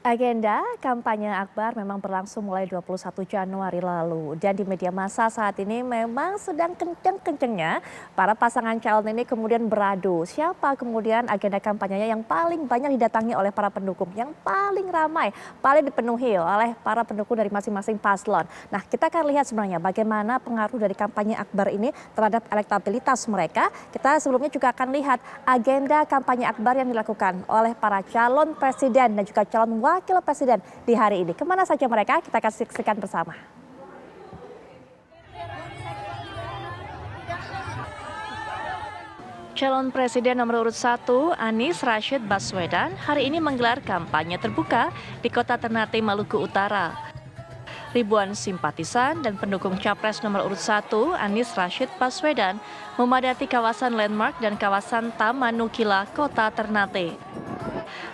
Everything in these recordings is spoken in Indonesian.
Agenda kampanye akbar memang berlangsung mulai 21 Januari lalu dan di media massa saat ini memang sedang kenceng-kencengnya para pasangan calon ini kemudian beradu siapa kemudian agenda kampanyenya yang paling banyak didatangi oleh para pendukung, yang paling ramai, paling dipenuhi oleh para pendukung dari masing-masing paslon. Nah, kita akan lihat sebenarnya bagaimana pengaruh dari kampanye akbar ini terhadap elektabilitas mereka. Kita sebelumnya juga akan lihat agenda kampanye akbar yang dilakukan oleh para calon presiden dan juga calon wakil presiden di hari ini. Kemana saja mereka? Kita akan saksikan bersama. Calon Presiden nomor urut 1, Anies Rashid Baswedan, hari ini menggelar kampanye terbuka di kota Ternate, Maluku Utara. Ribuan simpatisan dan pendukung Capres nomor urut 1, Anies Rashid Baswedan, memadati kawasan landmark dan kawasan Taman Nukila, kota Ternate.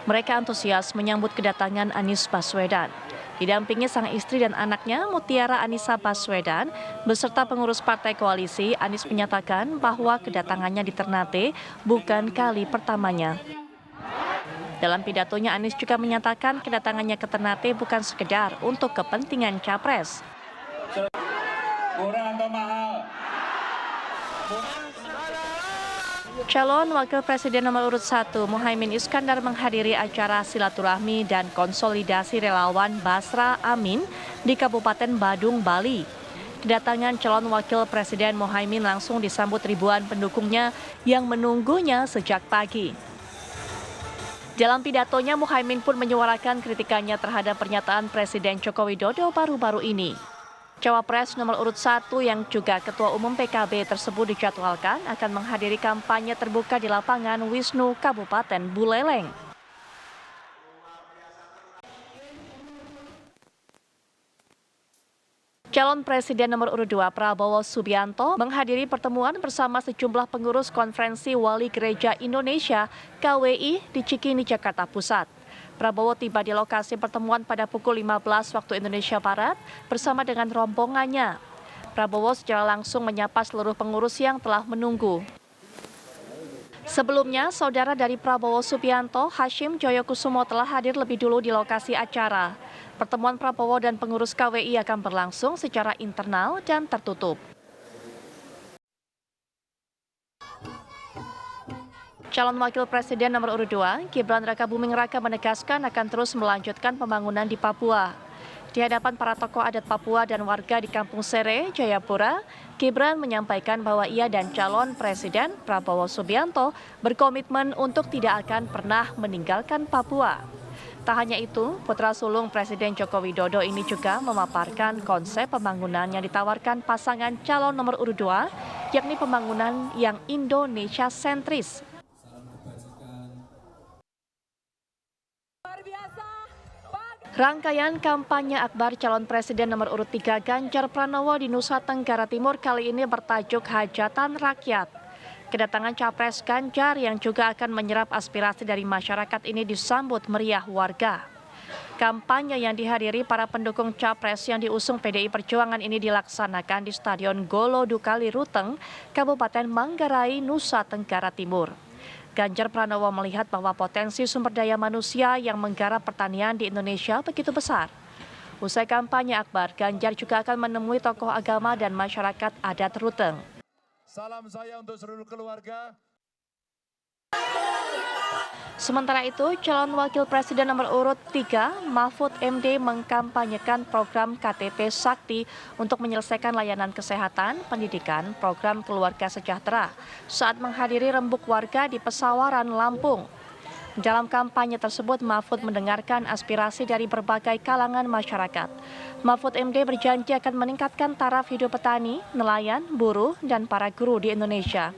Mereka antusias menyambut kedatangan Anies Baswedan. Didampingi sang istri dan anaknya, Mutiara Anissa Baswedan, beserta pengurus partai koalisi, Anies menyatakan bahwa kedatangannya di Ternate bukan kali pertamanya. Dalam pidatonya, Anies juga menyatakan kedatangannya ke Ternate bukan sekedar untuk kepentingan Capres. Murah atau mahal? Calon Wakil Presiden nomor urut 1, Muhaimin Iskandar menghadiri acara silaturahmi dan konsolidasi relawan Basra Amin di Kabupaten Badung, Bali. Kedatangan calon Wakil Presiden Muhaimin langsung disambut ribuan pendukungnya yang menunggunya sejak pagi. Dalam pidatonya, Muhaimin pun menyuarakan kritikannya terhadap pernyataan Presiden Joko Widodo baru-baru ini. Cawapres nomor urut 1 yang juga Ketua Umum PKB tersebut dijadwalkan akan menghadiri kampanye terbuka di lapangan Wisnu, Kabupaten Buleleng. Calon Presiden nomor urut 2 Prabowo Subianto menghadiri pertemuan bersama sejumlah pengurus Konferensi Wali Gereja Indonesia KWI di Cikini, Jakarta Pusat. Prabowo tiba di lokasi pertemuan pada pukul 15 waktu Indonesia Barat bersama dengan rombongannya. Prabowo secara langsung menyapa seluruh pengurus yang telah menunggu. Sebelumnya, saudara dari Prabowo Subianto, Hashim Joyokusumo telah hadir lebih dulu di lokasi acara. Pertemuan Prabowo dan pengurus KWI akan berlangsung secara internal dan tertutup. Calon Wakil Presiden nomor urut 2, Gibran Rakabuming Raka menegaskan akan terus melanjutkan pembangunan di Papua. Di hadapan para tokoh adat Papua dan warga di Kampung Sere, Jayapura, Gibran menyampaikan bahwa ia dan calon Presiden Prabowo Subianto berkomitmen untuk tidak akan pernah meninggalkan Papua. Tak hanya itu, putra sulung Presiden Joko Widodo ini juga memaparkan konsep pembangunan yang ditawarkan pasangan calon nomor urut 2, yakni pembangunan yang Indonesia sentris. Rangkaian kampanye akbar calon presiden nomor urut 3 Ganjar Pranowo di Nusa Tenggara Timur kali ini bertajuk Hajatan Rakyat. Kedatangan Capres Ganjar yang juga akan menyerap aspirasi dari masyarakat ini disambut meriah warga. Kampanye yang dihadiri para pendukung Capres yang diusung PDI Perjuangan ini dilaksanakan di Stadion Golo Dukali Ruteng, Kabupaten Manggarai, Nusa Tenggara Timur. Ganjar Pranowo melihat bahwa potensi sumber daya manusia yang menggarap pertanian di Indonesia begitu besar. Usai kampanye akbar, Ganjar juga akan menemui tokoh agama dan masyarakat adat Ruteng. Salam saya untuk seluruh keluarga. Sementara itu, calon Wakil Presiden nomor urut 3, Mahfud MD mengkampanyekan program KTP Sakti untuk menyelesaikan layanan kesehatan, pendidikan, program keluarga sejahtera saat menghadiri rembuk warga di Pesawaran, Lampung. Dalam kampanye tersebut, Mahfud mendengarkan aspirasi dari berbagai kalangan masyarakat. Mahfud MD berjanji akan meningkatkan taraf hidup petani, nelayan, buruh, dan para guru di Indonesia.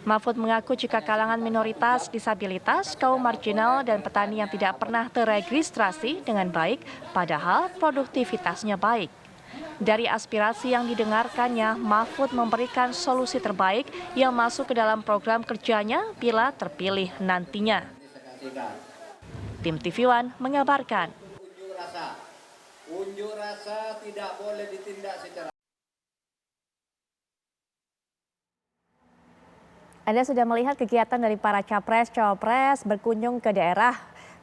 Mahfud mengaku jika kalangan minoritas, disabilitas, kaum marginal, dan petani yang tidak pernah terregistrasi dengan baik, padahal produktivitasnya baik. Dari aspirasi yang didengarkannya, Mahfud memberikan solusi terbaik yang masuk ke dalam program kerjanya bila terpilih nantinya. Tim TV One mengabarkan. Unjuk rasa tidak boleh ditindak secara. Anda sudah melihat kegiatan dari para capres-cawapres berkunjung ke daerah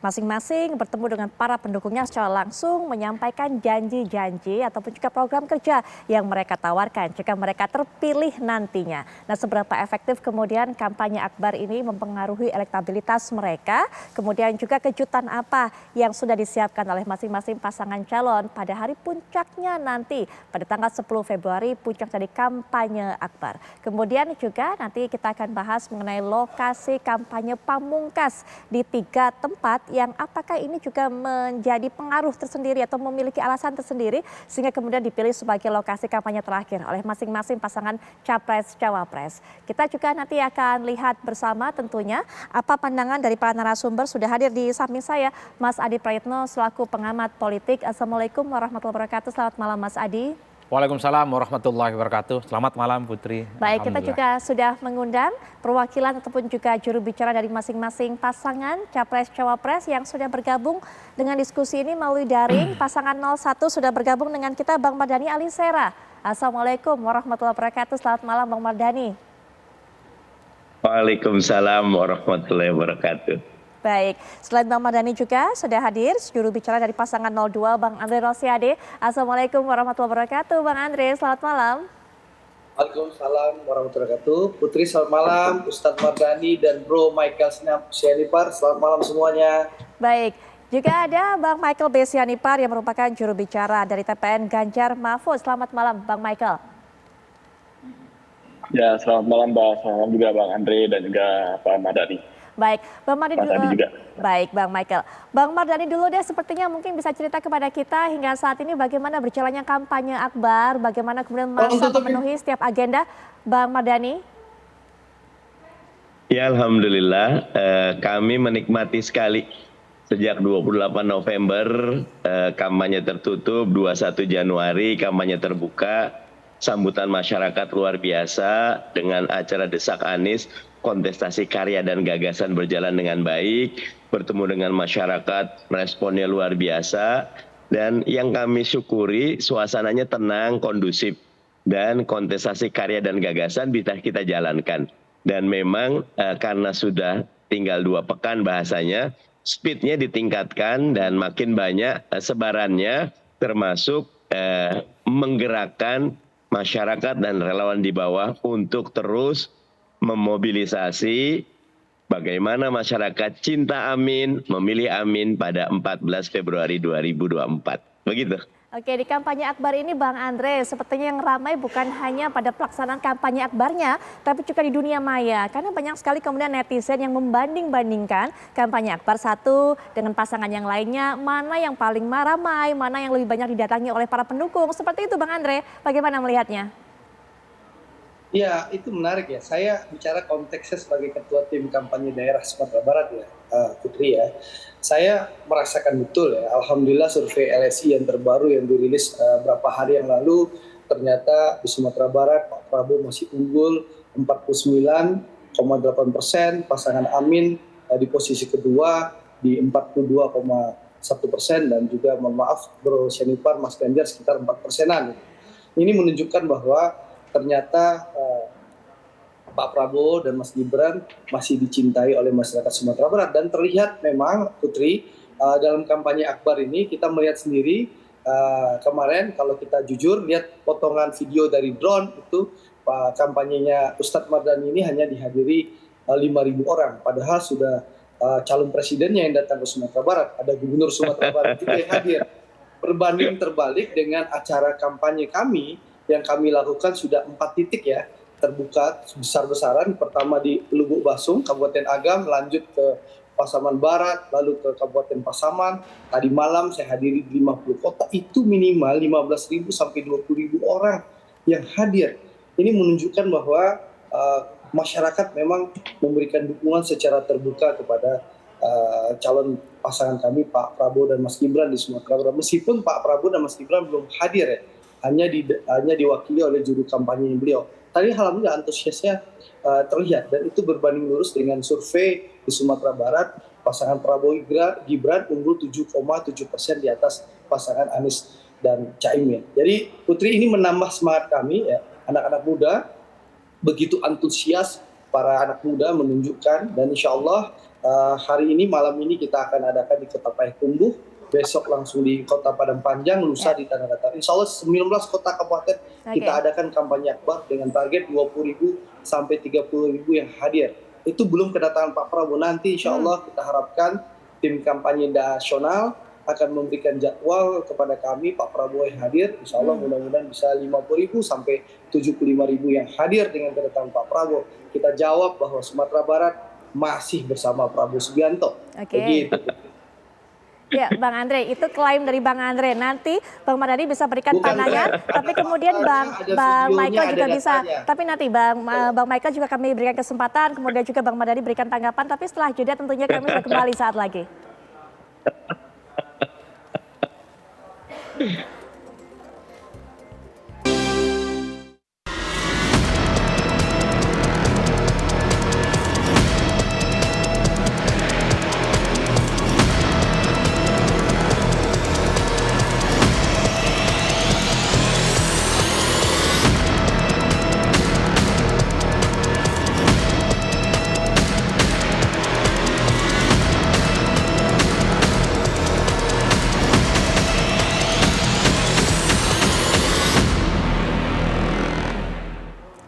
Masing-masing bertemu dengan para pendukungnya secara langsung menyampaikan janji-janji ataupun juga program kerja yang mereka tawarkan jika mereka terpilih nantinya. Nah, seberapa efektif kemudian kampanye akbar ini mempengaruhi elektabilitas mereka, kemudian juga kejutan apa yang sudah disiapkan oleh masing-masing pasangan calon pada hari puncaknya nanti pada tanggal 10 Februari puncak dari kampanye akbar. Kemudian juga nanti kita akan bahas mengenai lokasi kampanye pamungkas di 3 tempat yang apakah ini juga menjadi pengaruh tersendiri atau memiliki alasan tersendiri sehingga kemudian dipilih sebagai lokasi kampanye terakhir oleh masing-masing pasangan capres-cawapres. Kita juga nanti akan lihat bersama tentunya apa pandangan dari para narasumber. Sudah hadir di samping saya Mas Adi Prayitno selaku pengamat politik. Assalamualaikum warahmatullahi wabarakatuh. Selamat malam Mas Adi. Waalaikumsalam warahmatullahi wabarakatuh. Selamat malam Putri. Baik, kita juga sudah mengundang perwakilan ataupun juga juru bicara dari masing-masing pasangan capres-cawapres yang sudah bergabung dengan diskusi ini melalui daring. Pasangan 01 sudah bergabung dengan kita Bang Mardhani Alisera. Assalamualaikum warahmatullahi wabarakatuh. Selamat malam Bang Mardhani. Waalaikumsalam warahmatullahi wabarakatuh. Baik, selain Bang Mardhani juga sudah hadir juru bicara dari pasangan 02 Bang Andre Rosiade. Assalamualaikum warahmatullahi wabarakatuh Bang Andre, selamat malam. Waalaikumsalam warahmatullahi wabarakatuh. Putri selamat malam, Ustadz Mardhani dan Bro Michael Sianipar, selamat malam semuanya. Baik, juga ada Bang Michael B. Sianipar yang merupakan juru bicara dari TPN Ganjar Mahfud. Selamat malam Bang Michael. Ya, selamat malam Mbak. Selamat malam juga Bang Andre dan juga Pak Mardhani. Baik, Bang Mardhani juga. Baik, Bang Michael. Bang Mardhani dulu deh, sepertinya mungkin bisa cerita kepada kita hingga saat ini bagaimana berjalannya kampanye akbar, bagaimana kemudian masa memenuhi setiap agenda, Bang Mardhani. Ya, alhamdulillah kami menikmati sekali sejak 28 November kampanye tertutup, 21 Januari kampanye terbuka, sambutan masyarakat luar biasa dengan acara Desak Anies. Kontestasi karya dan gagasan berjalan dengan baik, bertemu dengan masyarakat, responnya luar biasa, dan yang kami syukuri suasananya tenang, kondusif, dan kontestasi karya dan gagasan bisa kita jalankan. Dan memang karena sudah tinggal 2 pekan bahasanya, speednya ditingkatkan dan makin banyak sebarannya, termasuk menggerakkan masyarakat dan relawan di bawah untuk terus memobilisasi bagaimana masyarakat cinta Amin, memilih Amin pada 14 Februari 2024. Begitu. Oke, di kampanye akbar ini Bang Andre, sepertinya yang ramai bukan hanya pada pelaksanaan kampanye akbarnya, tapi juga di dunia maya. Karena banyak sekali kemudian netizen yang membanding-bandingkan kampanye akbar satu dengan pasangan yang lainnya, mana yang paling ramai, mana yang lebih banyak didatangi oleh para pendukung. Seperti itu Bang Andre, bagaimana melihatnya? Ya, itu menarik ya. Saya bicara konteksnya sebagai ketua tim kampanye daerah Sumatera Barat ya, Putri ya. Saya merasakan betul ya, alhamdulillah survei LSI yang terbaru yang dirilis beberapa hari yang lalu, ternyata di Sumatera Barat Pak Prabowo masih unggul 49,8%, pasangan Amin di posisi kedua di 42,1% dan juga mohon maaf Bro Sianipar Mas Ganjar sekitar 4%-an. Ini menunjukkan bahwa ternyata Pak Prabowo dan Mas Gibran masih dicintai oleh masyarakat Sumatera Barat. Dan terlihat memang Putri dalam kampanye akbar ini kita melihat sendiri kemarin kalau kita jujur lihat potongan video dari drone itu kampanyenya Ustadz Mardhani ini hanya dihadiri 5.000 orang. Padahal sudah calon presidennya yang datang ke Sumatera Barat. Ada gubernur Sumatera Barat juga yang hadir. Berbanding terbalik dengan acara kampanye kami yang kami lakukan sudah 4 titik ya, terbuka besar-besaran. Pertama di Lubuk Basung, Kabupaten Agam, lanjut ke Pasaman Barat, lalu ke Kabupaten Pasaman. Tadi malam saya hadiri di 50 kota, itu minimal 15.000 sampai 20.000 orang yang hadir. Ini menunjukkan bahwa masyarakat memang memberikan dukungan secara terbuka kepada calon pasangan kami Pak Prabowo dan Mas Gibran di Sumatera Barat. Meskipun Pak Prabowo dan Mas Gibran belum hadir ya, hanya diwakili oleh juru kampanye beliau. Tadi alhamdulillah antusiasnya terlihat dan itu berbanding lurus dengan survei di Sumatera Barat. Pasangan Prabowo Gibran unggul 7,7% di atas pasangan Anies dan Caimin. Jadi Putri, ini menambah semangat kami ya, anak-anak muda begitu antusias para anak muda menunjukkan, dan insya Allah Hari ini, malam ini kita akan adakan di Kota Payakumbuh, besok langsung di Kota Padang Panjang, lusa di Tanah Datar. Insya Allah 19 kota kabupaten kita adakan kampanye akbar dengan target 20.000 sampai 30.000 yang hadir. Itu belum kedatangan Pak Prabowo. Nanti insya Allah kita harapkan tim kampanye nasional akan memberikan jadwal kepada kami, Pak Prabowo yang hadir. Insya Allah mudah-mudahan bisa 50.000 sampai 75.000 yang hadir dengan kedatangan Pak Prabowo. Kita jawab bahwa Sumatera Barat masih bersama Prabowo Subianto. Begitu. Ya, Bang Andre, itu klaim dari Bang Andre. Nanti Bang Mardhani bisa berikan pandangan, tapi kemudian Bang Michael juga bisa. Tapi nanti Bang Michael juga kami berikan kesempatan, kemudian juga Bang Mardhani berikan tanggapan. Tapi setelah jeda tentunya kami sudah kembali saat lagi.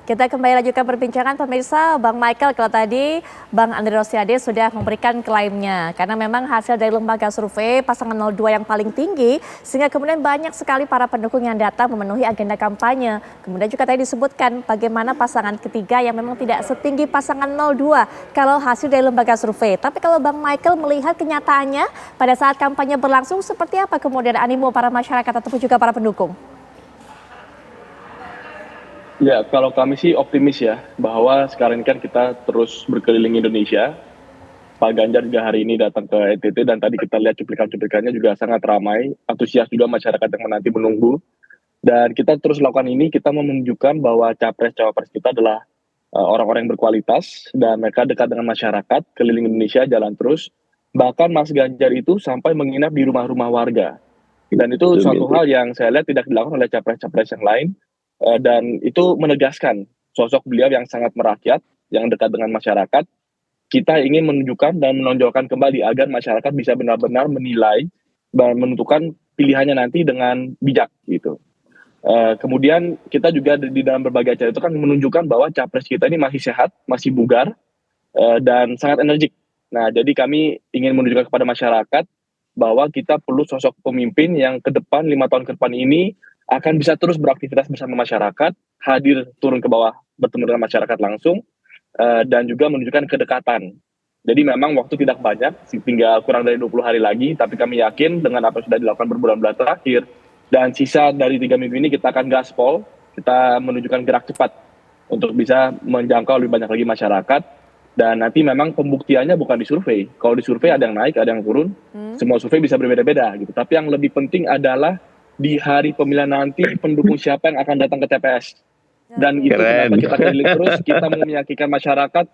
Kita kembali lanjutkan perbincangan pemirsa. Bang Michael, kalau tadi Bang Andre Rosiade sudah memberikan klaimnya karena memang hasil dari lembaga survei pasangan 02 yang paling tinggi sehingga kemudian banyak sekali para pendukung yang datang memenuhi agenda kampanye. Kemudian juga tadi disebutkan bagaimana pasangan ketiga yang memang tidak setinggi pasangan 02 kalau hasil dari lembaga survei. Tapi kalau Bang Michael melihat kenyataannya pada saat kampanye berlangsung seperti apa kemudian animo para masyarakat ataupun juga para pendukung? Ya, kalau kami sih optimis ya, bahwa sekarang ini kan kita terus berkeliling Indonesia. Pak Ganjar juga hari ini datang ke NTT dan tadi kita lihat cuplikan-cuplikannya juga sangat ramai, antusias juga masyarakat yang menanti menunggu. Dan kita terus lakukan ini, kita mau menunjukkan bahwa capres-cawapres kita adalah orang-orang yang berkualitas dan mereka dekat dengan masyarakat, keliling Indonesia jalan terus. Bahkan Mas Ganjar itu sampai menginap di rumah-rumah warga. Dan itu suatu hal yang saya lihat tidak dilakukan oleh capres-capres yang lain. Dan itu menegaskan sosok beliau yang sangat merakyat, yang dekat dengan masyarakat. Kita ingin menunjukkan dan menonjolkan kembali agar masyarakat bisa benar-benar menilai dan menentukan pilihannya nanti dengan bijak gitu. Kemudian kita juga di dalam berbagai acara itu kan menunjukkan bahwa capres kita ini masih sehat, masih bugar, dan sangat energik. Nah, jadi kami ingin menunjukkan kepada masyarakat bahwa kita perlu sosok pemimpin yang ke depan 5 tahun ke depan ini akan bisa terus beraktivitas bersama masyarakat, hadir turun ke bawah bertemu dengan masyarakat langsung, dan juga menunjukkan kedekatan. Jadi memang waktu tidak banyak, tinggal kurang dari 20 hari lagi, tapi kami yakin dengan apa yang sudah dilakukan berbulan-bulan terakhir, dan sisa dari 3 minggu ini kita akan gaspol, kita menunjukkan gerak cepat untuk bisa menjangkau lebih banyak lagi masyarakat, dan nanti memang pembuktiannya bukan di survei. Kalau di survei ada yang naik, ada yang turun, semua survei bisa berbeda-beda gitu. Tapi yang lebih penting adalah di hari pemilihan nanti pendukung siapa yang akan datang ke TPS. Dan itu kenapa kita keliling terus, kita mau meyakinkan masyarakat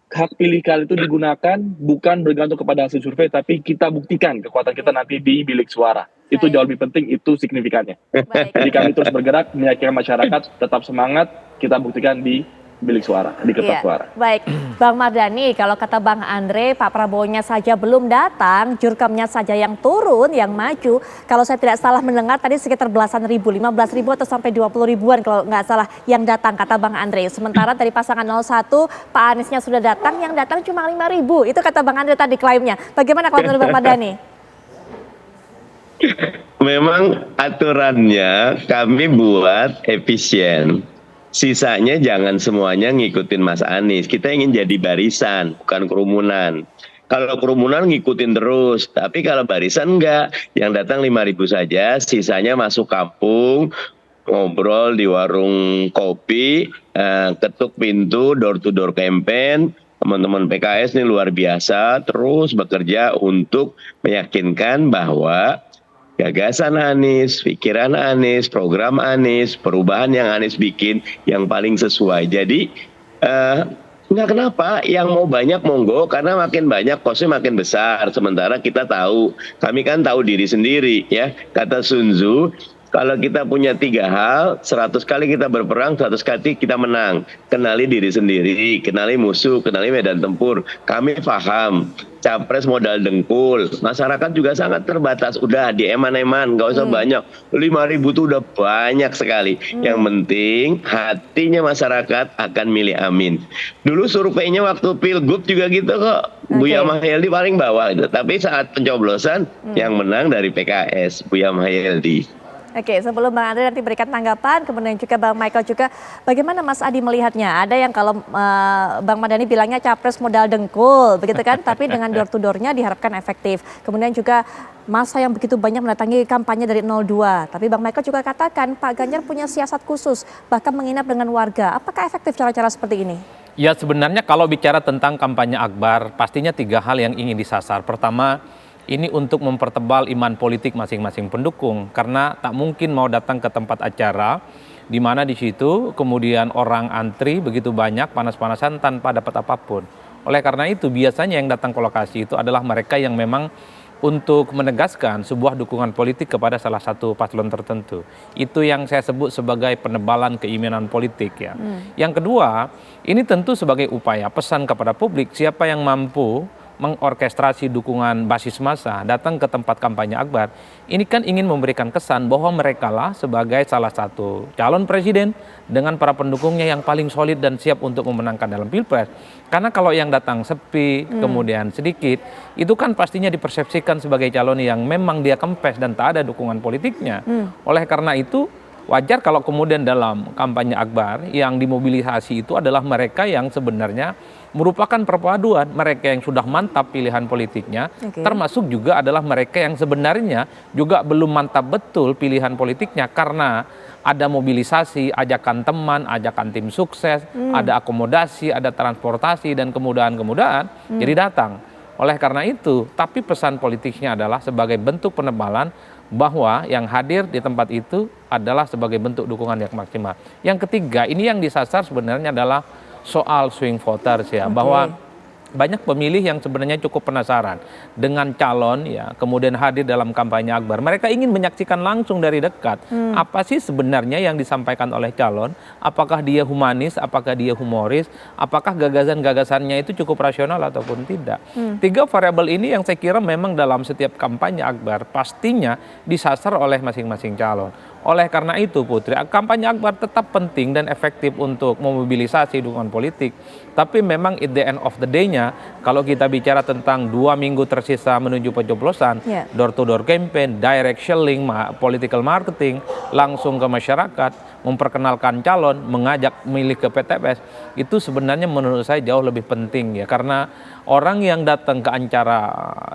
hak pilih kali itu digunakan bukan bergantung kepada hasil survei, tapi kita buktikan kekuatan kita nanti di bilik suara. Itu jauh lebih penting, itu signifikannya. Jadi kami terus bergerak, meyakinkan masyarakat tetap semangat, kita buktikan di bilik suara, di kertas suara. Baik, Bang Mardhani, kalau kata Bang Andre, Pak Prabowo-nya saja belum datang, jurkamnya saja yang turun, yang maju. Kalau saya tidak salah mendengar tadi sekitar belasan ribu, 15.000 atau sampai 20.000-an kalau nggak salah yang datang, kata Bang Andre. Sementara dari pasangan 01, Pak Aniesnya sudah datang, yang datang cuma 5.000. Itu kata Bang Andre tadi klaimnya. Bagaimana kalau menurut Bang Mardhani? Memang aturannya kami buat efisien. Sisanya jangan semuanya ngikutin Mas Anies. Kita ingin jadi barisan, bukan kerumunan. Kalau kerumunan ngikutin terus, tapi kalau barisan enggak. Yang datang 5.000 saja, sisanya masuk kampung, ngobrol di warung kopi, ketuk pintu, door to door campaign. Teman-teman PKS ini luar biasa, terus bekerja untuk meyakinkan bahwa gagasan Anies, pikiran Anies, program Anies, perubahan yang Anies bikin yang paling sesuai. Jadi nggak kenapa yang mau banyak monggo, karena makin banyak kosnya makin besar. Sementara kita tahu, kami kan tahu diri sendiri ya. Kata Sun Tzu, Kalau kita punya 3 hal, 100 kali kita berperang, 100 kali kita menang. Kenali diri sendiri, kenali musuh, kenali medan tempur. Kami paham, capres modal dengkul. Masyarakat juga sangat terbatas. Udah di eman-eman, nggak usah banyak. 5.000 tuh udah banyak sekali. Yang penting hatinya masyarakat akan milih Amin. Dulu surveinya waktu Pilgub juga gitu kok. Buya Mahyeldi paling bawah gitu. Tapi saat pencoblosan yang menang dari PKS, Buya Mahyeldi. Oke, sebelum Bang Andre nanti berikan tanggapan, kemudian juga Bang Michael juga, bagaimana Mas Adi melihatnya? Ada yang kalau Bang Mardhani bilangnya capres modal dengkul, begitu kan? Tapi dengan door to door-nya diharapkan efektif. Kemudian juga masa yang begitu banyak mendatangi kampanye dari 02. Tapi Bang Michael juga katakan Pak Ganjar punya siasat khusus, bahkan menginap dengan warga. Apakah efektif cara-cara seperti ini? Ya sebenarnya kalau bicara tentang kampanye akbar, pastinya 3 hal yang ingin disasar. Pertama, ini untuk mempertebal iman politik masing-masing pendukung, karena tak mungkin mau datang ke tempat acara di mana di situ kemudian orang antri begitu banyak panas-panasan tanpa dapat apapun. Oleh karena itu biasanya yang datang ke lokasi itu adalah mereka yang memang untuk menegaskan sebuah dukungan politik kepada salah satu paslon tertentu. Itu yang saya sebut sebagai penebalan keimanan politik ya. Yang kedua, ini tentu sebagai upaya pesan kepada publik siapa yang mampu mengorkestrasi dukungan basis massa datang ke tempat kampanye akbar. Ini kan ingin memberikan kesan bahwa mereka lah sebagai salah satu calon presiden dengan para pendukungnya yang paling solid dan siap untuk memenangkan dalam pilpres. Karena kalau yang datang sepi, kemudian sedikit, itu kan pastinya dipersepsikan sebagai calon yang memang dia kempes dan tak ada dukungan politiknya. Oleh karena itu, wajar kalau kemudian dalam kampanye akbar yang dimobilisasi itu adalah mereka yang sebenarnya merupakan perpaduan mereka yang sudah mantap pilihan politiknya, termasuk juga adalah mereka yang sebenarnya juga belum mantap betul pilihan politiknya karena ada mobilisasi, ajakan teman, ajakan tim sukses, ada akomodasi, ada transportasi dan kemudahan-kemudahan jadi datang. Oleh karena itu, tapi pesan politiknya adalah sebagai bentuk penebalan bahwa yang hadir di tempat itu adalah sebagai bentuk dukungan yang maksimal. Yang ketiga, ini yang disasar sebenarnya adalah soal swing voters ya, bahwa banyak pemilih yang sebenarnya cukup penasaran dengan calon ya, kemudian hadir dalam kampanye akbar. Mereka ingin menyaksikan langsung dari dekat apa sih sebenarnya yang disampaikan oleh calon, apakah dia humanis, apakah dia humoris, apakah gagasan-gagasannya itu cukup rasional ataupun tidak. 3 variabel ini yang saya kira memang dalam setiap kampanye akbar pastinya disasar oleh masing-masing calon. Oleh karena itu Putri, kampanye akbar tetap penting dan efektif untuk memobilisasi dukungan politik. Tapi memang at the end of the day-nya, kalau kita bicara tentang 2 minggu tersisa menuju pencoblosan, door to door campaign, direct selling, political marketing, langsung ke masyarakat, memperkenalkan calon, mengajak milih ke PTPS, itu sebenarnya menurut saya jauh lebih penting ya. Karena orang yang datang ke acara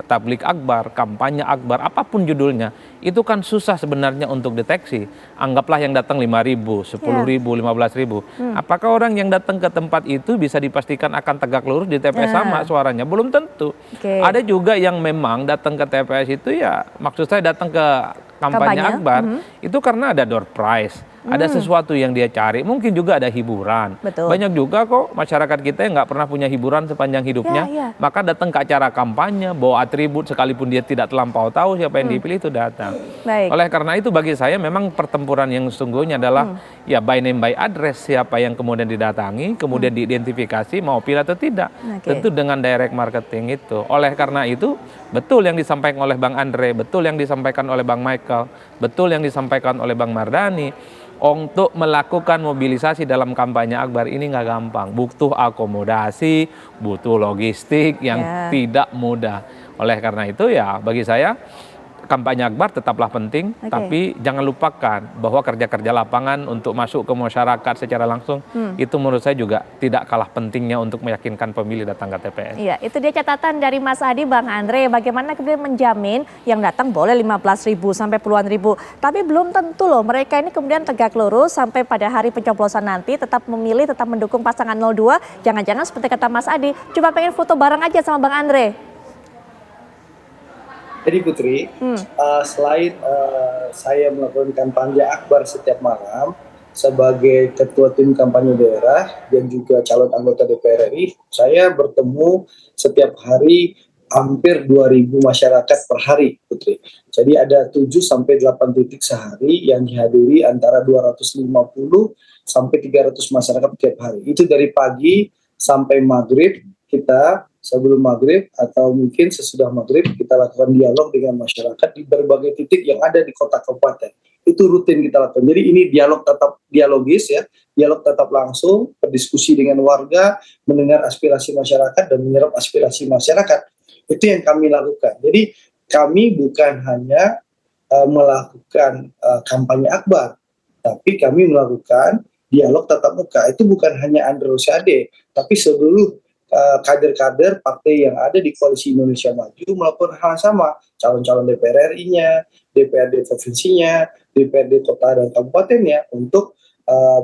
tablik akbar, kampanye akbar, apapun judulnya, itu kan susah sebenarnya untuk deteksi. Anggaplah yang datang 5.000, 10.000, 15.000. Apakah orang yang datang ke tempat itu bisa dipastikan akan tegak lurus di TPS sama suaranya? Belum tentu. Ada juga yang memang datang ke TPS itu ya, maksud saya datang ke kampanye akbar, itu karena ada door prize. Ada sesuatu yang dia cari, mungkin juga ada hiburan. Banyak juga kok masyarakat kita yang nggak pernah punya hiburan sepanjang hidupnya, maka datang ke acara kampanye, bawa atribut sekalipun dia tidak terlampau tahu siapa yang dipilih itu datang. Oleh karena itu bagi saya memang pertempuran yang sesungguhnya adalah ya by name by address, siapa yang kemudian didatangi, kemudian diidentifikasi mau pilih atau tidak. Tentu dengan direct marketing itu. Oleh karena itu betul yang disampaikan oleh Bang Andre, betul yang disampaikan oleh Bang Michael, betul yang disampaikan oleh Bang Mardhani. Untuk melakukan mobilisasi dalam kampanye akbar ini nggak gampang, butuh akomodasi, butuh logistik yang tidak mudah. Oleh karena itu ya bagi saya kampanye akbar tetaplah penting, tapi jangan lupakan bahwa kerja-kerja lapangan untuk masuk ke masyarakat secara langsung itu menurut saya juga tidak kalah pentingnya untuk meyakinkan pemilih datang ke TPS. Iya, itu dia catatan dari Mas Adi, Bang Andre, bagaimana kemudian menjamin yang datang boleh 15.000 sampai puluhan ribu, tapi belum tentu loh mereka ini kemudian tegak lurus sampai pada hari pencoblosan nanti tetap memilih, tetap mendukung pasangan 02, jangan-jangan seperti kata Mas Adi, cuma pengen foto bareng aja sama Bang Andre. Jadi Putri, selain saya melakukan kampanye akbar setiap malam sebagai ketua tim kampanye daerah dan juga calon anggota DPR RI, saya bertemu setiap hari hampir 2.000 masyarakat per hari, Putri. Jadi ada 7 sampai 8 titik sehari yang dihadiri antara 250 sampai 300 masyarakat tiap hari. Itu dari pagi sampai maghrib, kita sebelum maghrib atau mungkin sesudah maghrib kita lakukan dialog dengan masyarakat di berbagai titik yang ada di kota kabupaten. Itu rutin kita lakukan. Jadi ini dialog tetap dialogis ya, dialog tetap langsung, berdiskusi dengan warga, mendengar aspirasi masyarakat dan menyerap aspirasi masyarakat. Itu yang kami lakukan. Jadi kami bukan hanya melakukan kampanye akbar, tapi kami melakukan dialog tatap muka. Itu bukan hanya Andre Rosiade, tapi seluruh kader-kader partai yang ada di Koalisi Indonesia Maju melakukan hal yang sama. Calon-calon DPR RI-nya, DPRD provinsinya, DPRD kota dan kabupatennya untuk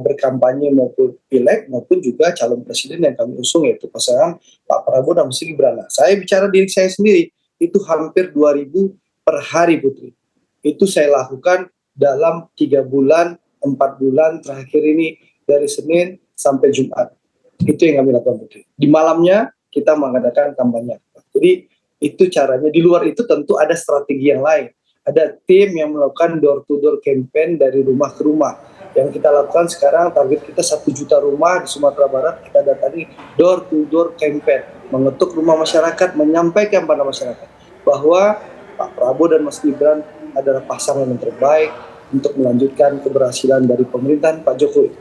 berkampanye maupun pileg maupun juga calon presiden yang kami usung, yaitu pasangan Pak Prabowo dan Mas Gibran. Nah, saya bicara diri saya sendiri, itu hampir 2.000 per hari, Putri. Itu saya lakukan dalam 3 bulan, 4 bulan terakhir ini, dari Senin sampai Jumat. Itu yang kami lakukan, Putri. Di malamnya kita mengadakan kampanye. Jadi itu caranya. Di luar itu tentu ada strategi yang lain. Ada tim yang melakukan door-to-door campaign dari rumah ke rumah. Yang kita lakukan sekarang, target kita 1 juta rumah di Sumatera Barat, kita datangi door-to-door campaign, mengetuk rumah masyarakat, menyampaikan pada masyarakat bahwa Pak Prabowo dan Mas Gibran adalah pasangan yang terbaik untuk melanjutkan keberhasilan dari pemerintahan Pak Jokowi.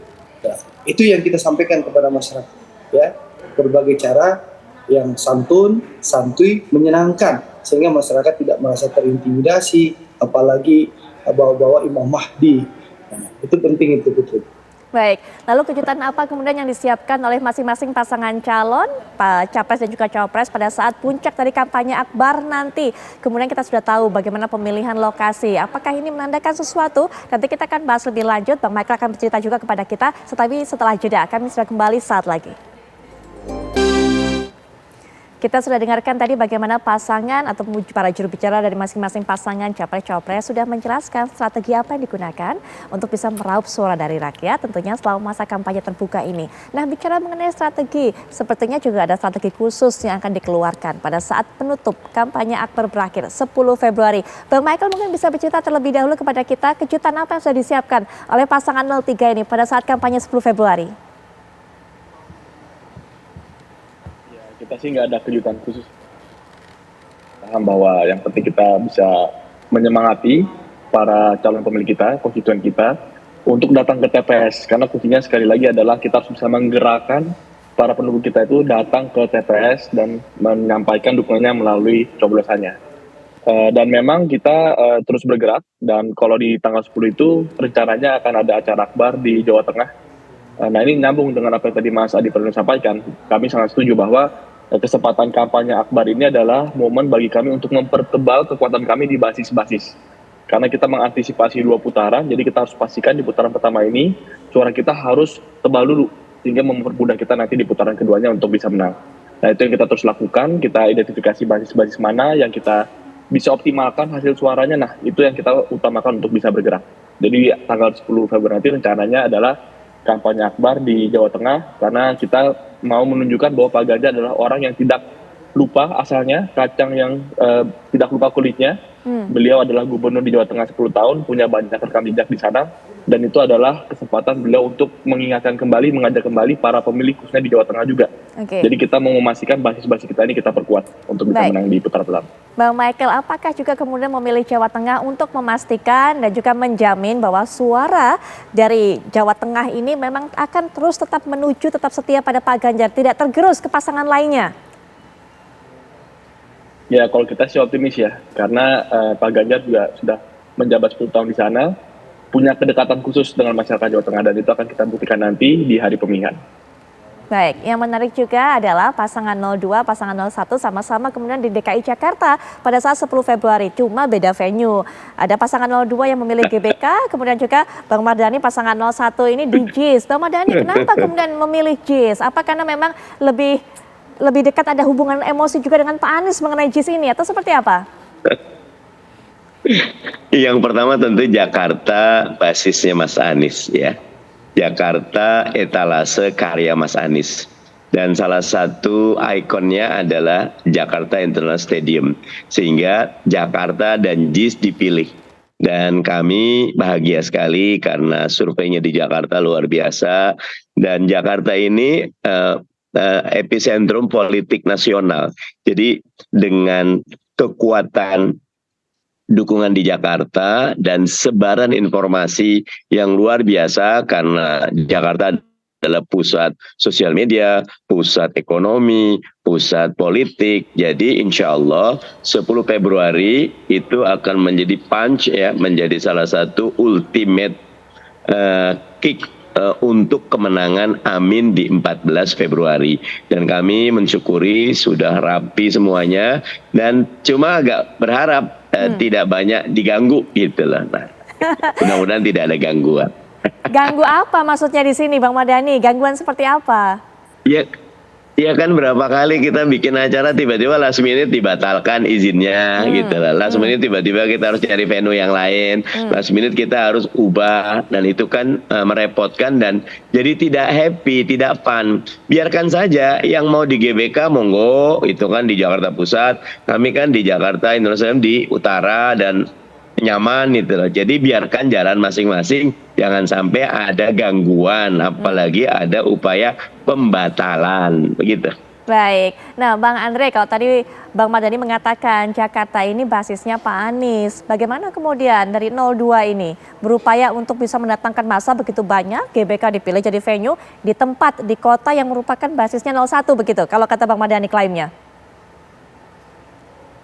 Nah, itu yang kita sampaikan kepada masyarakat, ya, berbagai cara yang santun, santuy, menyenangkan, sehingga masyarakat tidak merasa terintimidasi, apalagi bawa-bawa Imam Mahdi. Nah, itu penting itu, Putri. Baik, lalu kejutan apa kemudian yang disiapkan oleh masing-masing pasangan calon, Pak Capres dan juga Cawapres pada saat puncak dari kampanye akbar nanti? Kemudian kita sudah tahu bagaimana pemilihan lokasi. Apakah ini menandakan sesuatu? Nanti kita akan bahas lebih lanjut. Bang Michael akan bercerita juga kepada kita. Tetapi setelah jeda, kami sudah kembali saat lagi. Kita sudah dengarkan tadi bagaimana pasangan atau para juru bicara dari masing-masing pasangan Capres-Cawapres sudah menjelaskan strategi apa yang digunakan untuk bisa meraup suara dari rakyat tentunya selama masa kampanye terbuka ini. Nah, bicara mengenai strategi, sepertinya juga ada strategi khusus yang akan dikeluarkan pada saat penutup kampanye akbar berakhir 10 Februari. Bang Michael mungkin bisa bercerita terlebih dahulu kepada kita kejutan apa yang sudah disiapkan oleh pasangan 03 ini pada saat kampanye 10 Februari. Kita sih nggak ada kejutan khusus. Paham bahwa yang penting kita bisa menyemangati para calon pemilih kita, konstituen kita, untuk datang ke TPS. Karena kuncinya sekali lagi adalah kita harus bisa menggerakkan para pendukung kita itu datang ke TPS dan menyampaikan dukungannya melalui coblosannya. Dan memang kita terus bergerak, dan kalau di tanggal 10 itu rencananya akan ada acara akbar di Jawa Tengah. Nah, ini nyambung dengan apa yang tadi Mas Adi pernah sampaikan. Kami sangat setuju bahwa kesempatan kampanye akbar ini adalah momen bagi kami untuk mempertebal kekuatan kami di basis-basis. Karena kita mengantisipasi 2 putaran, jadi kita harus pastikan di putaran pertama ini suara kita harus tebal dulu, sehingga mempermudah kita nanti di putaran keduanya untuk bisa menang. Nah, itu yang kita terus lakukan, kita identifikasi basis-basis mana yang kita bisa optimalkan hasil suaranya. Nah, itu yang kita utamakan untuk bisa bergerak. Jadi tanggal 10 Februari nanti rencananya adalah kampanye akbar di Jawa Tengah, karena kita mau menunjukkan bahwa Pak Ganjar adalah orang yang tidak lupa asalnya, kacang yang tidak lupa kulitnya. Beliau adalah gubernur di Jawa Tengah 10 tahun, punya banyak rekam jejak di sana, dan itu adalah kesempatan beliau untuk mengingatkan kembali, mengajak kembali para pemilih khususnya di Jawa Tengah juga. Jadi kita mau memastikan basis-basis kita ini kita perkuat untuk bisa menang di putaran pertama. Bang Michael, apakah juga kemudian memilih Jawa Tengah untuk memastikan dan juga menjamin bahwa suara dari Jawa Tengah ini memang akan terus tetap menuju, tetap setia pada Pak Ganjar, tidak tergerus ke pasangan lainnya? Ya, kalau kita sih optimis ya, karena Pak Ganjar juga sudah menjabat 10 tahun di sana, punya kedekatan khusus dengan masyarakat Jawa Tengah, dan itu akan kita buktikan nanti di hari pemilihan. Baik, yang menarik juga adalah pasangan 02, pasangan 01 sama-sama kemudian di DKI Jakarta pada saat 10 Februari, cuma beda venue. Ada pasangan 02 yang memilih GBK, kemudian juga Bang Mardhani pasangan 01 ini di JIS. Bang Mardhani, kenapa kemudian memilih JIS? Apa karena memang lebih dekat, ada hubungan emosi juga dengan Pak Anies mengenai JIS ini, atau seperti apa? Yang pertama tentu Jakarta basisnya Mas Anies ya. Jakarta etalase karya Mas Anies. dan salah satu ikonnya adalah Jakarta International Stadium, sehingga Jakarta dan JIS dipilih. Dan kami bahagia sekali karena surveinya di Jakarta luar biasa, dan Jakarta ini epicentrum politik nasional. Jadi dengan kekuatan dukungan di Jakarta dan sebaran informasi yang luar biasa, karena Jakarta adalah pusat sosial media, pusat ekonomi, pusat politik. Jadi insya Allah 10 Februari itu akan menjadi punch ya, menjadi salah satu ultimate kick untuk kemenangan Amin di 14 Februari. Dan kami mensyukuri sudah rapi semuanya, dan cuma agak berharap tidak banyak diganggu gitu lah. Nah, mudah-mudahan tidak ada gangguan. Ganggu apa maksudnya di sini Bang Mardhani? Gangguan seperti apa? Ya kan berapa kali kita bikin acara tiba-tiba last minute dibatalkan izinnya gitu lah. Last minute tiba-tiba kita harus cari venue yang lain. Last minute kita harus ubah, dan itu kan merepotkan dan jadi tidak happy, tidak fun. Biarkan saja yang mau di GBK monggo, itu kan di Jakarta Pusat. Kami kan di Jakarta Indonesia di utara dan nyaman gitu loh. Jadi biarkan jalan masing-masing, jangan sampai ada gangguan, apalagi ada upaya pembatalan begitu. Baik, nah Bang Andre, kalau tadi Bang Mardhani mengatakan Jakarta ini basisnya Pak Anies, bagaimana kemudian dari 02 ini berupaya untuk bisa mendatangkan massa begitu banyak, GBK dipilih jadi venue di tempat, di kota yang merupakan basisnya 01 begitu, kalau kata Bang Mardhani klaimnya?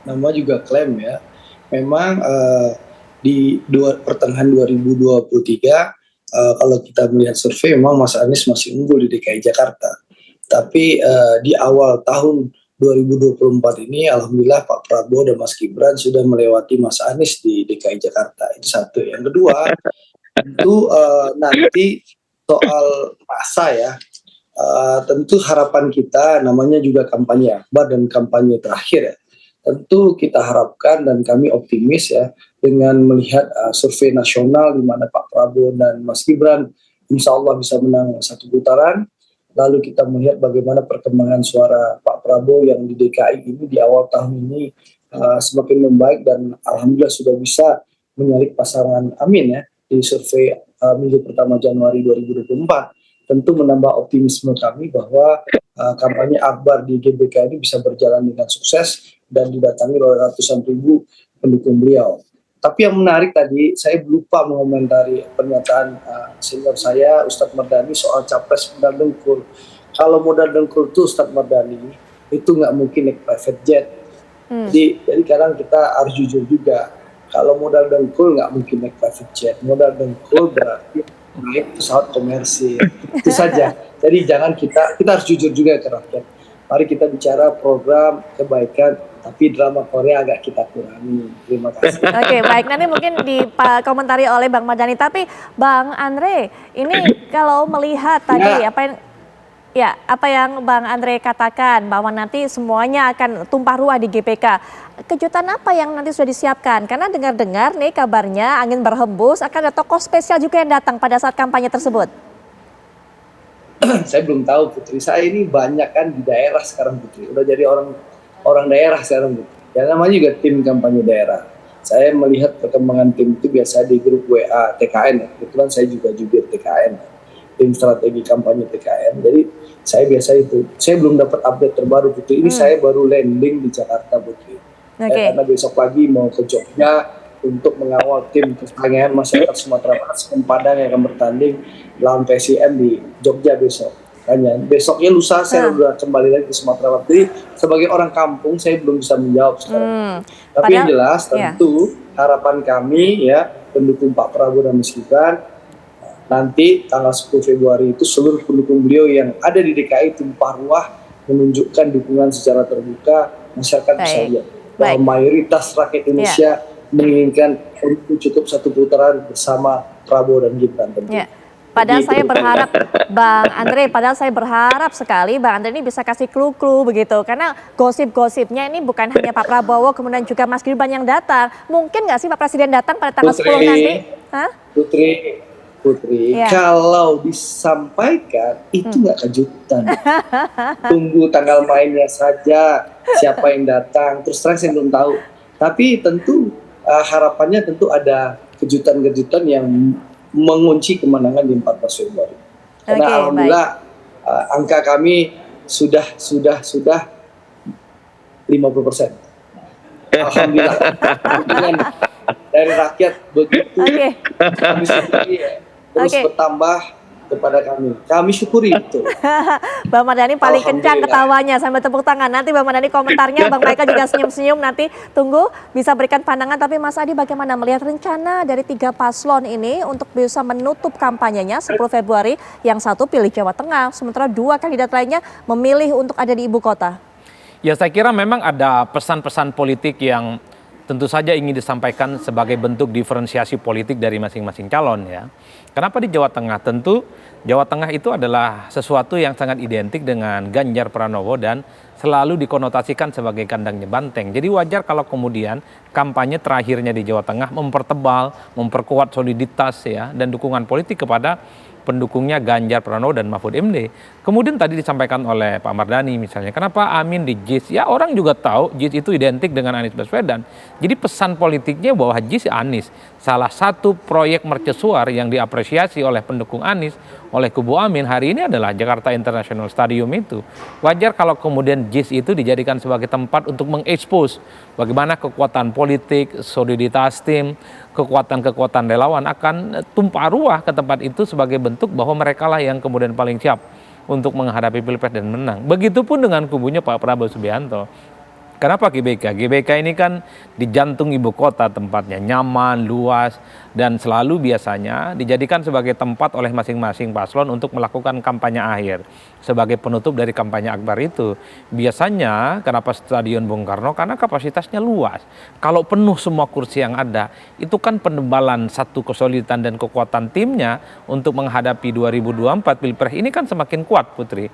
Nama juga klaim ya. Memang di pertengahan 2023 kalau kita melihat survei memang Mas Anies masih unggul di DKI Jakarta. Tapi di awal tahun 2024 ini alhamdulillah Pak Prabowo dan Mas Gibran sudah melewati Mas Anies di DKI Jakarta. Itu satu. Yang kedua, tentu nanti soal masa ya. Tentu harapan kita namanya juga kampanye akbar dan kampanye terakhir ya. Tentu kita harapkan dan kami optimis ya dengan melihat survei nasional di mana Pak Prabowo dan Mas Gibran insya Allah bisa menang satu putaran. Lalu kita melihat bagaimana perkembangan suara Pak Prabowo yang di DKI ini di awal tahun ini semakin membaik, dan alhamdulillah sudah bisa menyalip pasangan Amin ya di survei minggu pertama Januari 2024. Tentu menambah optimisme kami bahwa kampanye akbar di GBK ini bisa berjalan dengan sukses dan didatangi oleh ratusan ribu pendukung beliau. Tapi yang menarik tadi, saya lupa mengomentari pernyataan senior saya, Ustadz Mardhani, soal capres modal dengkul. Kalau modal dengkul itu Ustadz Mardhani, itu nggak mungkin naik private jet. Jadi kadang kita harus jujur juga, kalau modal dengkul nggak mungkin naik private jet. Modal dengkul berarti naik pesawat komersil. Itu saja. Jadi jangan kita harus jujur juga ke rakyat. Mari kita bicara program kebaikan, tapi drama Korea agak kita kurangi. Terima kasih. Oke, baik. Nanti mungkin dikomentari oleh Bang Mardhani. Tapi Bang Andre, ini kalau melihat tadi apa yang Bang Andre katakan bahwa nanti semuanya akan tumpah ruah di GBK. Kejutan apa yang nanti sudah disiapkan? Karena dengar-dengar nih kabarnya angin berhembus akan ada tokoh spesial juga yang datang pada saat kampanye tersebut. Saya belum tahu Putri, saya ini banyak kan di daerah sekarang Putri, udah jadi orang daerah sekarang Putri. Ya namanya juga tim kampanye daerah. Saya melihat perkembangan tim itu biasa di grup WA TKN. Kebetulan saya juga jubir TKN, tim strategi kampanye TKN. Jadi saya biasa itu. Saya belum dapat update terbaru Putri. Ini saya baru landing di Jakarta Putri. Okay. Karena besok pagi mau ke Jogja untuk mengawal tim pertanian masyarakat Sumatera Barat Padang yang akan bertanding lawan PSIM di Jogja besok. Hanya besoknya lusa saya udah kembali lagi ke Sumatera Barat. Jadi sebagai orang kampung saya belum bisa menjawab sekarang. Tapi yang jelas tentu harapan kami ya pendukung Pak Prabowo dan Mas Gibran nanti tanggal 10 Februari itu seluruh pendukung beliau yang ada di DKI tumpah ruah menunjukkan dukungan secara terbuka. Masyarakat bisa lihat bahwa mayoritas rakyat Indonesia menginginkan untuk cukup satu putaran bersama Prabowo dan Gibran tentu. Ya. Padahal saya berharap Bang Andre, saya berharap sekali Bang Andre ini bisa kasih clue-clue begitu. Karena gosip-gosipnya ini bukan hanya Pak Prabowo, kemudian juga Mas Gibran yang datang. Mungkin nggak sih Pak Presiden datang pada tanggal 10 nanti? Putri, Putri, Iya. kalau disampaikan itu nggak kejutan. Tunggu tanggal mainnya saja, siapa yang datang. Terus terang saya belum tahu. Tapi tentu harapannya tentu ada kejutan-kejutan yang mengunci kemenangan di 14 Februari. Karena Oke, alhamdulillah angka kami sudah 50%. Alhamdulillah. Dukungan dari rakyat begitu Oke. kami syukuri ya, terus Oke. bertambah kepada kami. Kami syukuri itu. Bang Mardhani paling kencang Alhamdulillah. ketawanya sambil tepuk tangan. Nanti Bang Mardhani komentarnya, Bang Michael juga senyum-senyum. Nanti tunggu bisa berikan pandangan. Tapi Mas Adi bagaimana melihat rencana dari 3 paslon ini untuk bisa menutup kampanyenya 10 Februari. Yang satu pilih Jawa Tengah, sementara 2 kandidat lainnya memilih untuk ada di ibu kota. Ya saya kira memang ada pesan-pesan politik yang tentu saja ingin disampaikan sebagai bentuk diferensiasi politik dari masing-masing calon ya. Kenapa di Jawa Tengah? Tentu Jawa Tengah itu adalah sesuatu yang sangat identik dengan Ganjar Pranowo dan selalu dikonotasikan sebagai kandangnya banteng. Jadi wajar kalau kemudian kampanye terakhirnya di Jawa Tengah mempertebal, memperkuat soliditas ya dan dukungan politik kepada pendukungnya Ganjar Pranowo dan Mahfud MD. Kemudian tadi disampaikan oleh Pak Mardhani misalnya, kenapa Amin di JIS? Ya orang juga tahu JIS itu identik dengan Anies Baswedan. Jadi pesan politiknya bahwa JIS Anies. Salah satu proyek mercusuar yang diapresiasi oleh pendukung Anies, oleh kubu Amin hari ini adalah Jakarta International Stadium itu. Wajar kalau kemudian JIS itu dijadikan sebagai tempat untuk mengekspos bagaimana kekuatan politik, soliditas tim, kekuatan-kekuatan relawan akan tumpah ruah ke tempat itu sebagai bentuk bahwa mereka lah yang kemudian paling siap untuk menghadapi Pilpres dan menang. Begitupun dengan kubunya Pak Prabowo Subianto. Kenapa GBK? GBK ini kan di jantung ibu kota tempatnya, nyaman, luas, dan selalu biasanya dijadikan sebagai tempat oleh masing-masing paslon untuk melakukan kampanye akhir. Sebagai penutup dari kampanye akbar itu. Biasanya kenapa Stadion Bung Karno? Karena kapasitasnya luas. Kalau penuh semua kursi yang ada, itu kan penebalan satu kesulitan dan kekuatan timnya untuk menghadapi 2024 Pilpres ini kan semakin kuat, Putri.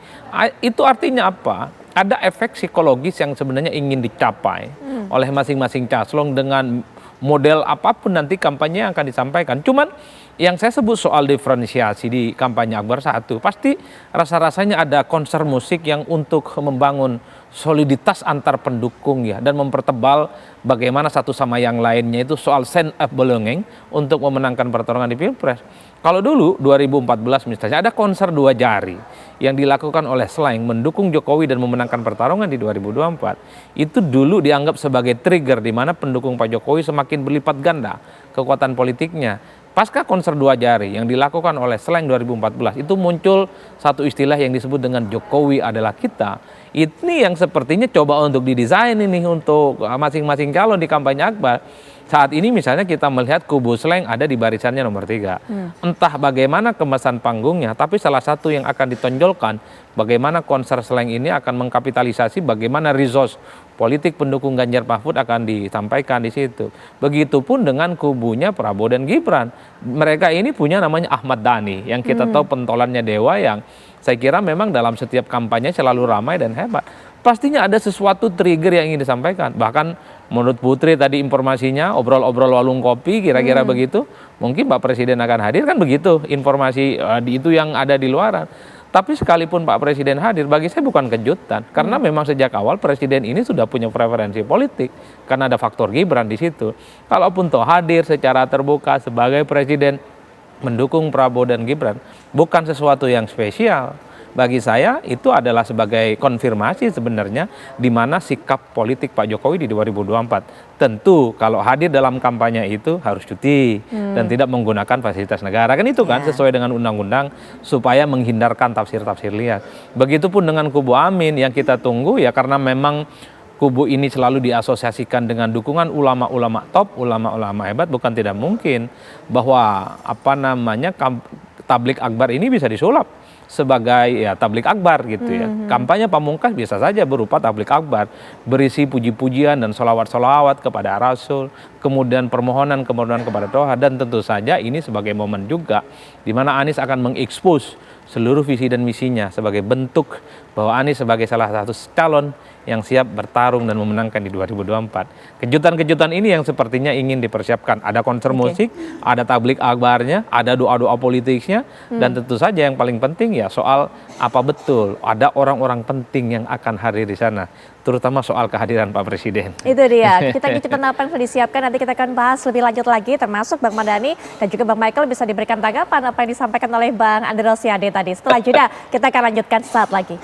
Itu artinya apa? Ada efek psikologis yang sebenarnya ingin dicapai oleh masing-masing paslon dengan model apapun nanti kampanye yang akan disampaikan. Cuman yang saya sebut soal diferensiasi di kampanye akbar satu, pasti rasa-rasanya ada konser musik yang untuk membangun soliditas antar pendukung ya dan mempertebal bagaimana satu sama yang lainnya itu soal sense of belonging untuk memenangkan pertarungan di Pilpres. Kalau dulu 2014 misalnya ada konser 2 jari yang dilakukan oleh Slank mendukung Jokowi dan memenangkan pertarungan di 2024. Itu dulu dianggap sebagai trigger di mana pendukung Pak Jokowi semakin berlipat ganda kekuatan politiknya. Pasca konser 2 jari yang dilakukan oleh Slank 2014 itu muncul satu istilah yang disebut dengan Jokowi adalah kita. Ini yang sepertinya coba untuk didesain ini untuk masing-masing calon di kampanye akbar. Saat ini misalnya kita melihat kubu Slank ada di barisannya nomor 3. Entah bagaimana kemasan panggungnya, tapi salah satu yang akan ditonjolkan bagaimana konser Slank ini akan mengkapitalisasi bagaimana resource politik pendukung Ganjar Mahfud akan disampaikan di situ. Begitupun dengan kubunya Prabowo dan Gibran. Mereka ini punya namanya Ahmad Dhani yang kita tahu pentolannya dewa yang saya kira memang dalam setiap kampanye selalu ramai dan hebat. Pastinya ada sesuatu trigger yang ingin disampaikan. Bahkan menurut Putri tadi informasinya obrol-obrol warung kopi kira-kira begitu. Mungkin Pak Presiden akan hadir kan begitu informasi itu yang ada di luaran. Tapi sekalipun Pak Presiden hadir bagi saya bukan kejutan. Karena memang sejak awal Presiden ini sudah punya preferensi politik. Karena ada faktor Gibran di situ. Kalaupun toh hadir secara terbuka sebagai Presiden mendukung Prabowo dan Gibran bukan sesuatu yang spesial. Bagi saya itu adalah sebagai konfirmasi sebenarnya di mana sikap politik Pak Jokowi di 2024. Tentu kalau hadir dalam kampanye itu harus cuti dan tidak menggunakan fasilitas negara. Kan itu kan sesuai dengan undang-undang supaya menghindarkan tafsir-tafsir liar. Begitupun dengan kubu Amin yang kita tunggu ya karena memang kubu ini selalu diasosiasikan dengan dukungan ulama-ulama top, ulama-ulama hebat, bukan tidak mungkin bahwa tablik akbar ini bisa disulap sebagai ya tablik akbar gitu ya. Kampanye pamungkas biasa saja berupa tablik akbar, berisi puji-pujian dan solawat-solawat kepada Rasul, kemudian permohonan kepada Tuhan, dan tentu saja ini sebagai momen juga di mana Anies akan mengekspos seluruh visi dan misinya sebagai bentuk bahwa Anies sebagai salah satu calon yang siap bertarung dan memenangkan di 2024. Kejutan-kejutan ini yang sepertinya ingin dipersiapkan. Ada konser musik, ada tablik akbarnya, ada doa-doa politiknya, dan tentu saja yang paling penting ya soal apa betul ada orang-orang penting yang akan hadir di sana, terutama soal kehadiran Pak Presiden. Itu dia, kejutan apa yang sudah disiapkan nanti kita akan bahas lebih lanjut lagi, termasuk Bang Mardhani dan juga Bang Michael bisa diberikan tanggapan apa yang disampaikan oleh Bang Andre Rosiade tadi. Setelah jeda kita akan lanjutkan saat lagi.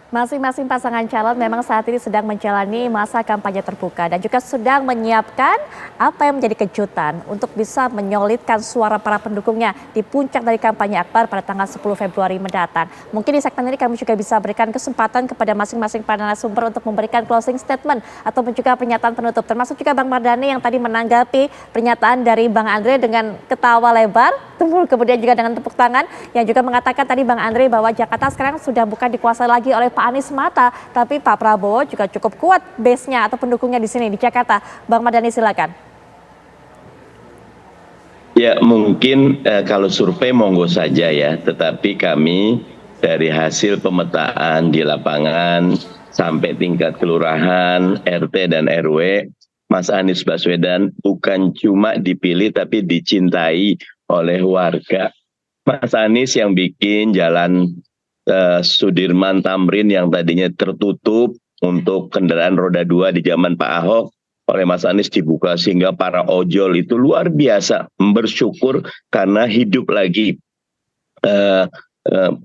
Masing-masing pasangan calon memang saat ini sedang menjalani masa kampanye terbuka dan juga sedang menyiapkan apa yang menjadi kejutan untuk bisa menyolidkan suara para pendukungnya di puncak dari kampanye akbar pada tanggal 10 Februari mendatang. Mungkin di segmen ini kami juga bisa berikan kesempatan kepada masing-masing para narasumber untuk memberikan closing statement ataupun juga pernyataan penutup. Termasuk juga Bang Mardhani yang tadi menanggapi pernyataan dari Bang Andre dengan ketawa lebar, kemudian juga dengan tepuk tangan yang juga mengatakan tadi Bang Andre bahwa Jakarta sekarang sudah bukan dikuasai lagi oleh Pak Anies semata, tapi Pak Prabowo juga cukup kuat base-nya atau pendukungnya di sini di Jakarta. Bang Mardhani silakan. Ya mungkin kalau survei monggo saja ya, tetapi kami dari hasil pemetaan di lapangan sampai tingkat kelurahan, RT dan RW, Mas Anies Baswedan bukan cuma dipilih tapi dicintai oleh warga. Mas Anies yang bikin jalan Sudirman Tamrin yang tadinya tertutup untuk kendaraan roda 2 di zaman Pak Ahok oleh Mas Anies dibuka sehingga para ojol itu luar biasa bersyukur karena hidup lagi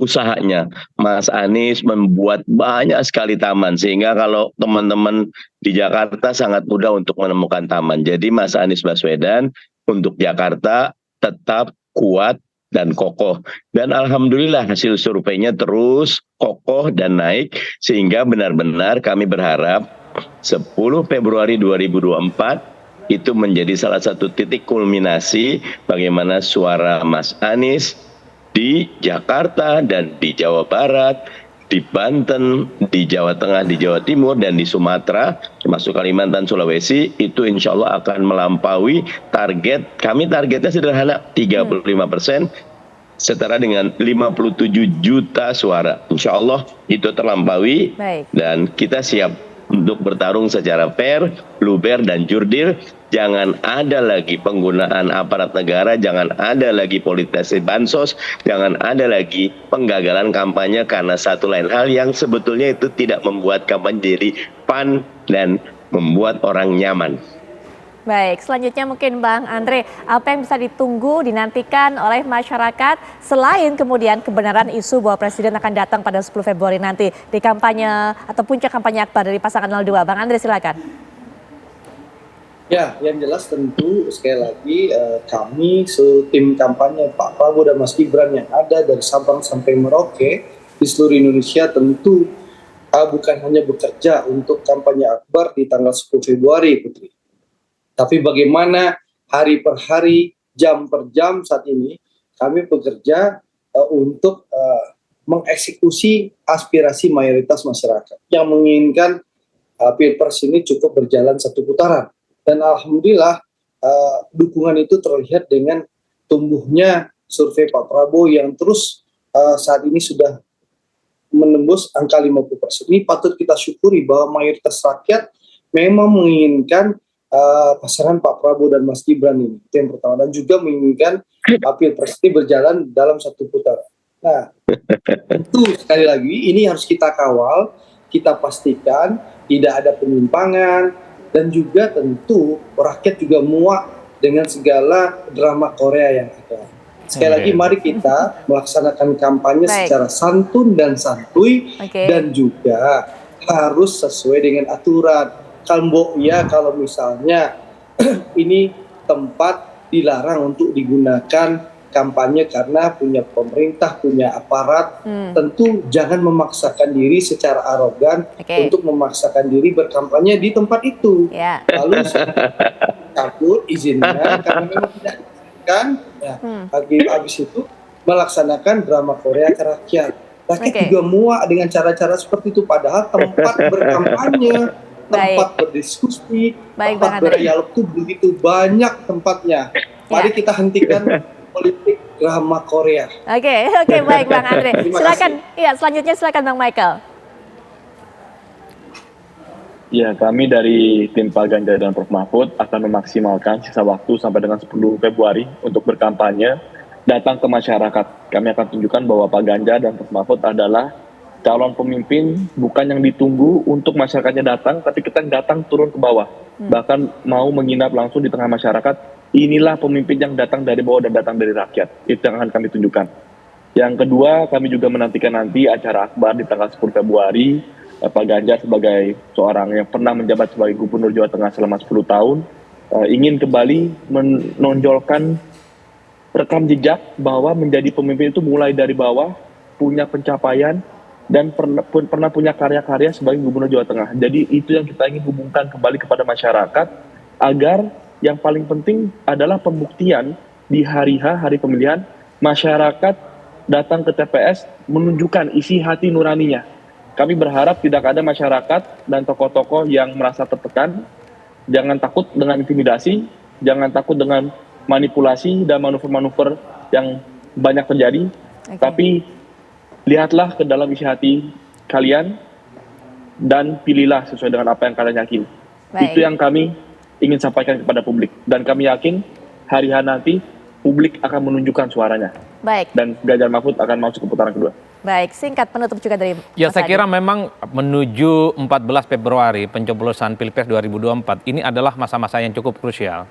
usahanya. Mas Anies membuat banyak sekali taman sehingga kalau teman-teman di Jakarta sangat mudah untuk menemukan taman. Jadi Mas Anies Baswedan untuk Jakarta tetap kuat dan kokoh. Dan alhamdulillah hasil surveinya terus kokoh dan naik sehingga benar-benar kami berharap 10 Februari 2024 itu menjadi salah satu titik kulminasi bagaimana suara Mas Anies di Jakarta dan di Jawa Barat, di Banten, di Jawa Tengah, di Jawa Timur, dan di Sumatera, termasuk Kalimantan, Sulawesi, itu insya Allah akan melampaui target. Kami targetnya sederhana, 35%, setara dengan 57 juta suara. Insya Allah itu terlampaui. Baik. Dan kita siap untuk bertarung secara fair, luber, dan jurdil. Jangan ada lagi penggunaan aparat negara, jangan ada lagi politisasi bansos, jangan ada lagi penggagalan kampanye karena satu lain hal yang sebetulnya itu tidak membuat kampanye jadi fun dan membuat orang nyaman. Baik, selanjutnya mungkin Bang Andre, apa yang bisa ditunggu, dinantikan oleh masyarakat selain kemudian kebenaran isu bahwa Presiden akan datang pada 10 Februari nanti di kampanye atau puncak kampanye akbar dari pasangan 02. Bang Andre silakan. Ya, yang jelas tentu sekali lagi kami tim kampanye Pak Prabowo dan Mas Gibran yang ada dari Sabang sampai Merauke di seluruh Indonesia tentu bukan hanya bekerja untuk kampanye akbar di tanggal 10 Februari, Putri. Tapi bagaimana hari per hari, jam per jam saat ini kami bekerja untuk mengeksekusi aspirasi mayoritas masyarakat yang menginginkan Pilpres ini cukup berjalan satu putaran. Dan alhamdulillah dukungan itu terlihat dengan tumbuhnya survei Pak Prabowo yang terus saat ini sudah menembus angka 50%. Ini patut kita syukuri bahwa mayoritas rakyat memang menginginkan pasangan Pak Prabowo dan Mas Gibran ini. Itu yang pertama. Dan juga menginginkan Pilpres ini berjalan dalam satu putaran. Nah, tentu sekali lagi ini harus kita kawal, kita pastikan tidak ada penyimpangan, dan juga tentu rakyat juga muak dengan segala drama Korea yang ada. Sekali lagi mari kita melaksanakan kampanye secara santun dan santuy, dan juga harus sesuai dengan aturan. Kalau misalnya ini tempat dilarang untuk digunakan kampanye karena punya pemerintah, punya aparat, tentu jangan memaksakan diri secara arogan untuk memaksakan diri berkampanye di tempat itu. Lalu cabut izinnya karena memang tidak diizinkan, ya, habis itu melaksanakan drama Korea ke rakyat. Rakyat juga muak dengan cara-cara seperti itu, padahal tempat berkampanye, tempat berdiskusi, tempat berdialog itu begitu banyak tempatnya. Mari kita hentikan politik drama Korea. Oke, baik Bang Andre. Silakan, selanjutnya silakan Bang Michael. Ya, kami dari tim Pak Ganjar dan Prof Mahfud akan memaksimalkan sisa waktu sampai dengan 10 Februari untuk berkampanye, datang ke masyarakat. Kami akan tunjukkan bahwa Pak Ganjar dan Prof Mahfud adalah calon pemimpin bukan yang ditunggu untuk masyarakatnya datang, tapi kita datang turun ke bawah. Bahkan mau menginap langsung di tengah masyarakat. Inilah pemimpin yang datang dari bawah dan datang dari rakyat. Itu yang akan kami tunjukkan. Yang kedua, kami juga menantikan nanti acara akbar di tanggal 10 Februari. Pak Ganjar sebagai seorang yang pernah menjabat sebagai Gubernur Jawa Tengah selama 10 tahun, ingin kembali menonjolkan rekam jejak bahwa menjadi pemimpin itu mulai dari bawah, punya pencapaian, dan pernah punya karya-karya sebagai Gubernur Jawa Tengah. Jadi itu yang kita ingin hubungkan kembali kepada masyarakat, agar yang paling penting adalah pembuktian di hari H, hari pemilihan, masyarakat datang ke TPS menunjukkan isi hati nuraninya. Kami berharap tidak ada masyarakat dan tokoh-tokoh yang merasa tertekan. Jangan takut dengan intimidasi, jangan takut dengan manipulasi dan manuver-manuver yang banyak terjadi. Tapi lihatlah ke dalam isi hati kalian dan pilihlah sesuai dengan apa yang kalian yakin. Itu yang kami ingin sampaikan kepada publik. Dan kami yakin hari H nanti publik akan menunjukkan suaranya. Dan Ganjar Mahfud akan masuk ke putaran kedua. Baik, singkat penutup juga dari Ya, saya kira memang menuju 14 Februari pencoblosan Pilpres 2024 ini adalah masa-masa yang cukup krusial.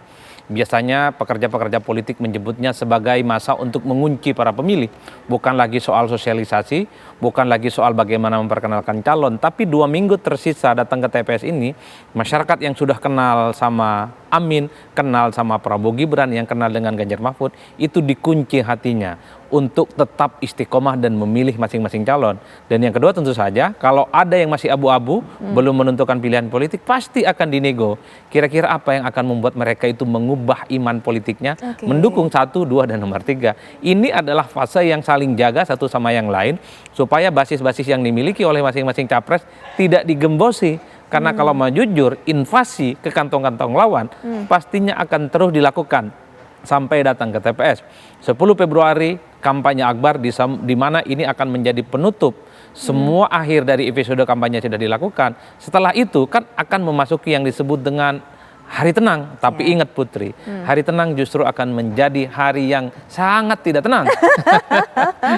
Biasanya pekerja-pekerja politik menyebutnya sebagai masa untuk mengunci para pemilih. Bukan lagi soal sosialisasi, bukan lagi soal bagaimana memperkenalkan calon, tapi 2 minggu tersisa datang ke TPS ini, masyarakat yang sudah kenal sama Amin, kenal sama Prabowo Gibran, yang kenal dengan Ganjar Mahfud, itu dikunci hatinya untuk tetap istiqomah dan memilih masing-masing calon. Dan yang kedua tentu saja, kalau ada yang masih abu-abu, belum menentukan pilihan politik, pasti akan dinego. Kira-kira apa yang akan membuat mereka itu mengubah iman politiknya, mendukung 1, 2, dan nomor 3. Ini adalah fase yang saling jaga satu sama yang lain, supaya basis-basis yang dimiliki oleh masing-masing capres tidak digembosi. Karena kalau mau jujur, invasi ke kantong-kantong lawan pastinya akan terus dilakukan sampai datang ke TPS. 10 Februari kampanye akbar di mana ini akan menjadi penutup. Semua akhir dari episode kampanye sudah dilakukan. Setelah itu kan akan memasuki yang disebut dengan hari tenang. Tapi ingat Putri, hari tenang justru akan menjadi hari yang sangat tidak tenang.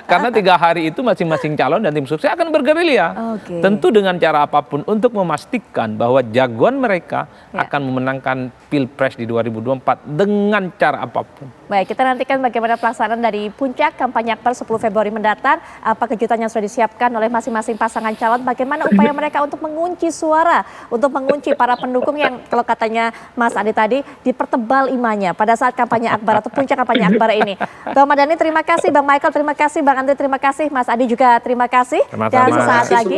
Karena 3 hari itu masing-masing calon dan tim sukses akan bergerilya. Tentu dengan cara apapun untuk memastikan bahwa jagoan mereka akan memenangkan Pilpres di 2024 dengan cara apapun. Baik, kita nantikan bagaimana pelaksanaan dari puncak kampanye akbar 10 Februari mendatang. Apa kejutan yang sudah disiapkan oleh masing-masing pasangan calon, bagaimana upaya mereka untuk mengunci suara, untuk mengunci para pendukung yang kalau katanya Mas Adi tadi dipertebal imannya pada saat kampanye akbar atau puncak kampanye akbar ini. Bang Mardhani terima kasih, Bang Michael terima kasih, Bang Andre terima kasih, Mas Adi juga terima kasih. Dan sesaat lagi.